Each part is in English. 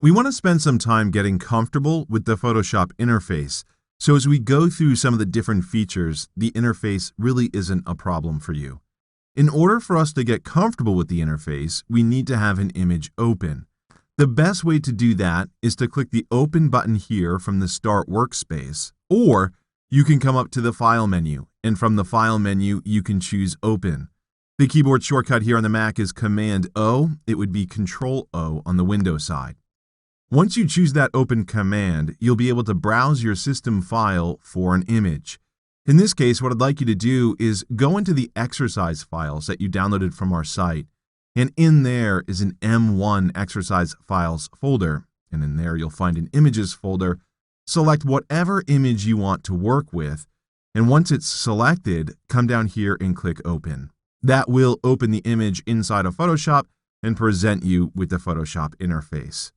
We want to spend some time getting comfortable with the Photoshop interface, so as we go through some of the different features, the interface really isn't a problem for you. In order for us to get comfortable with the interface, we need to have an image open. The best way to do that is to click the Open button here from the Start Workspace, or you can come up to the File menu, and from the File menu, you can choose Open. The keyboard shortcut here on the Mac is Command-O. It would be Control-O on the Windows side. Once you choose that Open command, you'll be able to browse your system file for an image. In this case, what I'd like you to do is go into the exercise files that you downloaded from our site, and in there is an M1 exercise files folder, and in there you'll find an images folder. Select whatever image you want to work with, and once it's selected, come down here and click Open. That will open the image inside of Photoshop and present you with the Photoshop interface.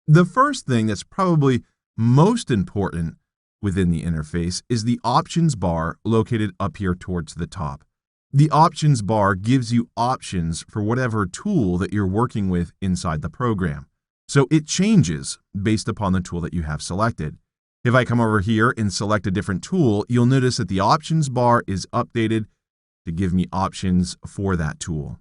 The first thing that's probably most important within the interface is the options bar located up here towards the top. The options bar gives you options for whatever tool that you're working with inside the program. So it changes based upon the tool that you have selected. If I come over here and select a different tool, you'll notice that the options bar is updated to give me options for that tool.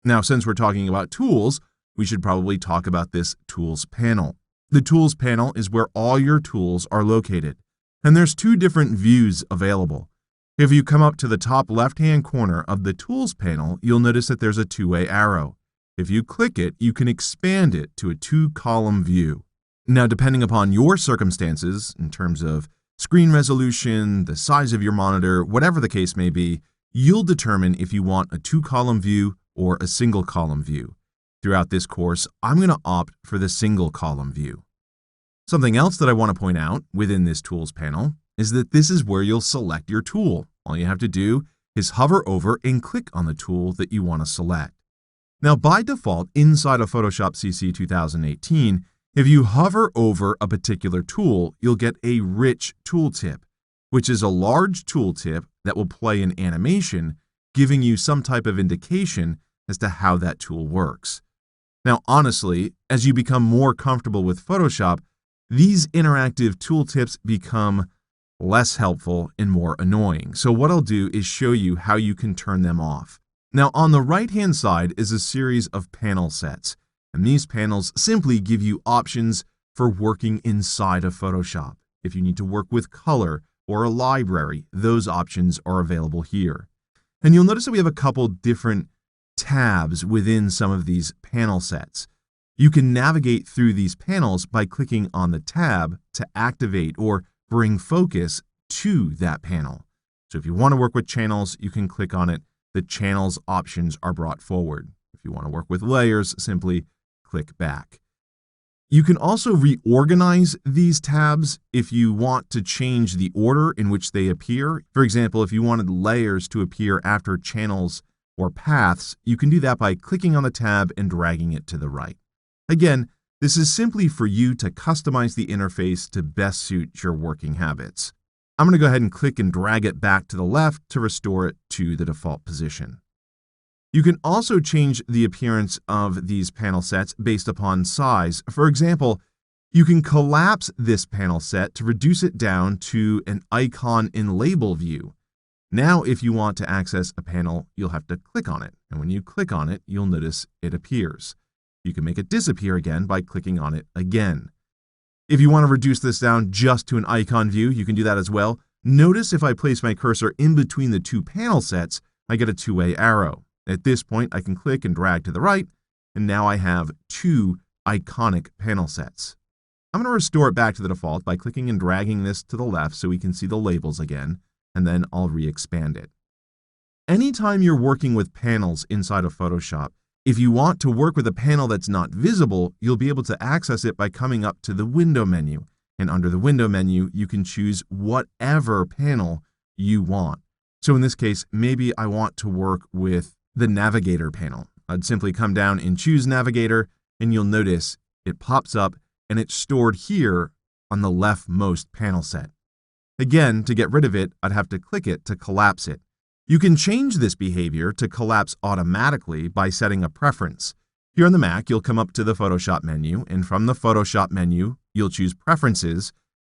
Now, since we're talking about tools, we should probably talk about this Tools panel. The Tools panel is where all your tools are located, and there's two different views available. If you come up to the top left-hand corner of the Tools panel, you'll notice that there's a two-way arrow. If you click it, you can expand it to a two-column view. Now, depending upon your circumstances, in terms of screen resolution, the size of your monitor, whatever the case may be, you'll determine if you want a two-column view or a single-column view. Throughout this course, I'm going to opt for the single-column view. Something else that I want to point out within this Tools panel is that this is where you'll select your tool. All you have to do is hover over and click on the tool that you want to select. Now, by default, inside of Photoshop CC 2018, if you hover over a particular tool, you'll get a rich tooltip, which is a large tooltip that will play an animation, giving you some type of indication as to how that tool works. Now, honestly, as you become more comfortable with Photoshop, these interactive tooltips become less helpful and more annoying. So what I'll do is show you how you can turn them off. Now, on the right-hand side is a series of panel sets, and these panels simply give you options for working inside of Photoshop. If you need to work with color or a library, those options are available here. And you'll notice that we have a couple different tabs within some of these panel sets. You can navigate through these panels by clicking on the tab to activate or bring focus to that panel. So if you want to work with channels, you can click on it. The channels options are brought forward. If you want to work with layers, simply click back. You can also reorganize these tabs if you want to change the order in which they appear. For example, if you wanted layers to appear after channels or paths, you can do that by clicking on the tab and dragging it to the right. Again, this is simply for you to customize the interface to best suit your working habits. I'm going to go ahead and click and drag it back to the left to restore it to the default position. You can also change the appearance of these panel sets based upon size. For example, you can collapse this panel set to reduce it down to an icon in label view. Now, if you want to access a panel, you'll have to click on it. And when you click on it, you'll notice it appears. You can make it disappear again by clicking on it again. If you want to reduce this down just to an icon view, you can do that as well. Notice if I place my cursor in between the two panel sets, I get a two-way arrow. At this point, I can click and drag to the right, and now I have two iconic panel sets. I'm going to restore it back to the default by clicking and dragging this to the left so we can see the labels again, and then I'll re-expand it. Anytime you're working with panels inside of Photoshop, if you want to work with a panel that's not visible, you'll be able to access it by coming up to the Window menu. And under the Window menu, you can choose whatever panel you want. So in this case, maybe I want to work with the Navigator panel. I'd simply come down and choose Navigator, and you'll notice it pops up and it's stored here on the leftmost panel set. Again, to get rid of it, I'd have to click it to collapse it. You can change this behavior to collapse automatically by setting a preference. Here on the Mac, you'll come up to the Photoshop menu, and from the Photoshop menu, you'll choose Preferences,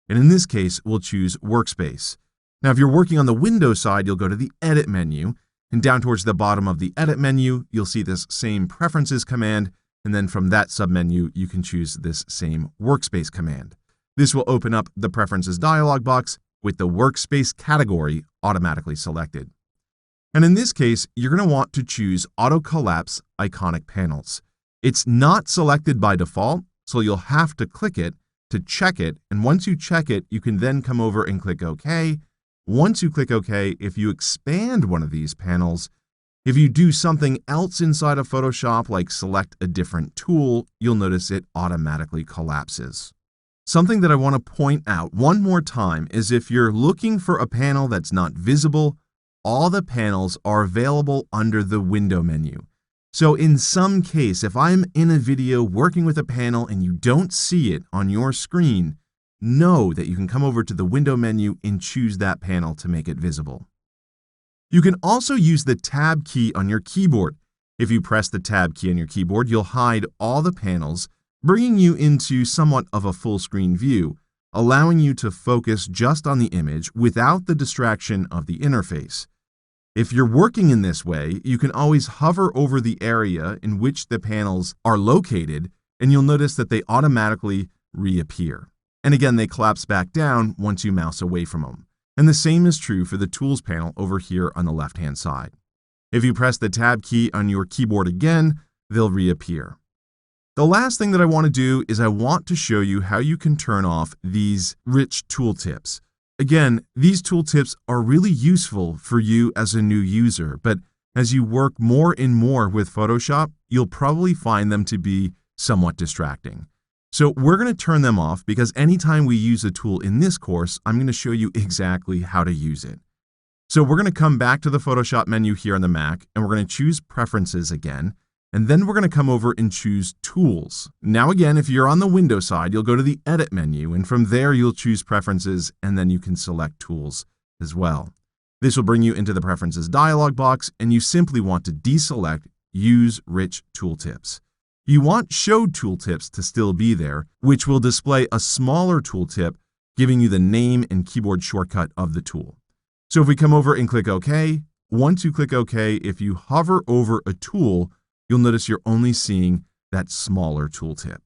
and in this case, we'll choose Workspace. Now, if you're working on the Windows side, you'll go to the Edit menu, and down towards the bottom of the Edit menu, you'll see this same Preferences command, and then from that submenu, you can choose this same Workspace command. This will open up the Preferences dialog box with the Workspace category automatically selected. And in this case, you're going to want to choose Auto Collapse Iconic Panels. It's not selected by default, so you'll have to click it to check it, and once you check it, you can then come over and click OK. Once you click OK, if you expand one of these panels, if you do something else inside of Photoshop, like select a different tool, you'll notice it automatically collapses. Something that I want to point out one more time is if you're looking for a panel that's not visible, all the panels are available under the Window menu. So in some case, if I'm in a video working with a panel and you don't see it on your screen, know that you can come over to the Window menu and choose that panel to make it visible. You can also use the Tab key on your keyboard. If you press the Tab key on your keyboard, you'll hide all the panels, bringing you into somewhat of a full screen view, allowing you to focus just on the image without the distraction of the interface. If you're working in this way, you can always hover over the area in which the panels are located, and you'll notice that they automatically reappear. And again, they collapse back down once you mouse away from them. And the same is true for the Tools panel over here on the left-hand side. If you press the Tab key on your keyboard again, they'll reappear. The last thing that I want to do is I want to show you how you can turn off these rich tooltips. Again, these tooltips are really useful for you as a new user, but as you work more and more with Photoshop, you'll probably find them to be somewhat distracting. So we're going to turn them off because anytime we use a tool in this course, I'm going to show you exactly how to use it. So we're going to come back to the Photoshop menu here on the Mac, and we're going to choose Preferences again. And then we're going to come over and choose Tools. Now again, if you're on the Windows side, you'll go to the Edit menu, and from there you'll choose Preferences, and then you can select Tools as well. This will bring you into the Preferences dialog box, and you simply want to deselect Use Rich Tooltips. You want Show Tooltips to still be there, which will display a smaller tooltip, giving you the name and keyboard shortcut of the tool. So if we come over and click OK, once you click OK, if you hover over a tool, you'll notice you're only seeing that smaller tooltip.